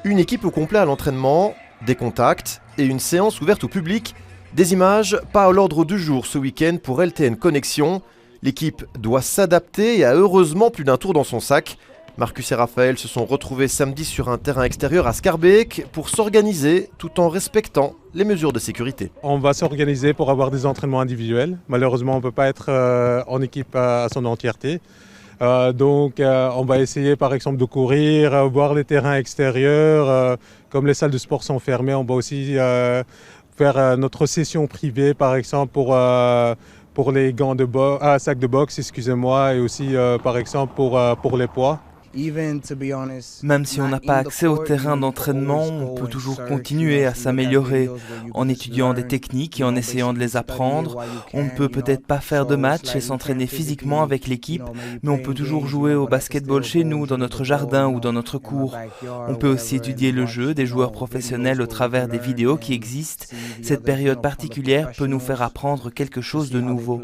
Une équipe au complet à l'entraînement, des contacts et une séance ouverte au public. Des images pas à l'ordre du jour ce week-end pour LTN Connexion. L'équipe doit s'adapter et a heureusement plus d'un tour dans son sac. Marcus et Raphaël se sont retrouvés samedi sur un terrain extérieur à Schaerbeek pour s'organiser tout en respectant les mesures de sécurité. On va s'organiser pour avoir des entraînements individuels. Malheureusement, on ne peut pas être en équipe à son entièreté. Donc on va essayer par exemple de courir, voir les terrains extérieurs. Comme les salles de sport sont fermées, on va aussi faire notre session privée par exemple pour les gants de sacs de boxe, excusez-moi, et aussi par exemple pour les poids. Même si on n'a pas accès au terrain d'entraînement, on peut toujours continuer à s'améliorer en étudiant des techniques et en essayant de les apprendre. On ne peut peut-être pas faire de match et s'entraîner physiquement avec l'équipe, mais on peut toujours jouer au basketball chez nous, dans notre jardin ou dans notre cour. On peut aussi étudier le jeu des joueurs professionnels au travers des vidéos qui existent. Cette période particulière peut nous faire apprendre quelque chose de nouveau.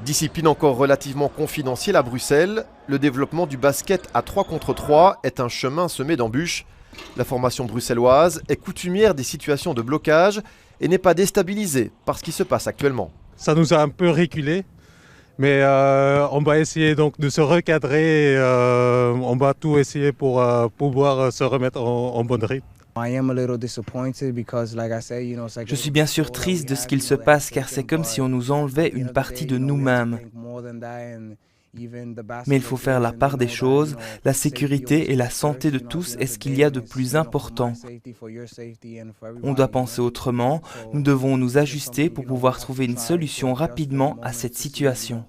Discipline encore relativement confidentielle à Bruxelles, le développement du basket à 3 contre 3 est un chemin semé d'embûches. La formation bruxelloise est coutumière des situations de blocage et n'est pas déstabilisée par ce qui se passe actuellement. Ça nous a un peu reculé, mais on va essayer donc de se recadrer. On va tout essayer pour pouvoir se remettre en bonne rythme. Je suis bien sûr triste de ce qu'il se passe car c'est comme si on nous enlevait une partie de nous-mêmes. Mais il faut faire la part des choses. La sécurité et la santé de tous est ce qu'il y a de plus important. On doit penser autrement. Nous devons nous ajuster pour pouvoir trouver une solution rapidement à cette situation.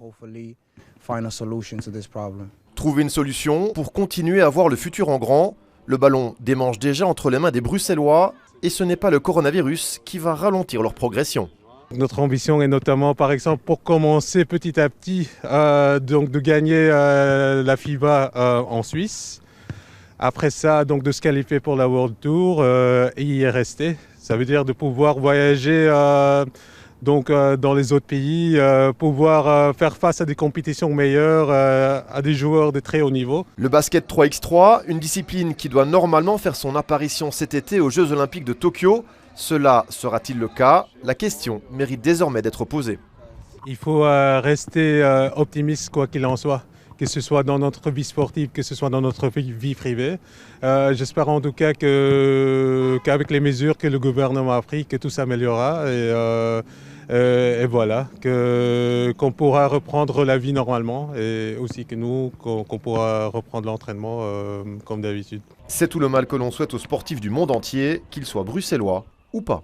Trouver une solution pour continuer à voir le futur en grand. Le ballon démange déjà entre les mains des Bruxellois et ce n'est pas le coronavirus qui va ralentir leur progression. Notre ambition est notamment, par exemple, pour commencer petit à petit, donc de gagner la FIBA en Suisse. Après ça, donc de se qualifier pour la World Tour et y rester. Ça veut dire de pouvoir voyager dans les autres pays, pouvoir faire face à des compétitions meilleures, à des joueurs de très haut niveau. Le basket 3x3, une discipline qui doit normalement faire son apparition cet été aux Jeux Olympiques de Tokyo. Cela sera-t-il le cas? La question mérite désormais d'être posée. Il faut rester optimiste quoi qu'il en soit, que ce soit dans notre vie sportive, que ce soit dans notre vie privée. J'espère en tout cas qu'avec les mesures que le gouvernement a prises, que tout s'améliorera et voilà, qu'on pourra reprendre la vie normalement et aussi que qu'on pourra reprendre l'entraînement comme d'habitude. C'est tout le mal que l'on souhaite aux sportifs du monde entier, qu'ils soient bruxellois ou pas.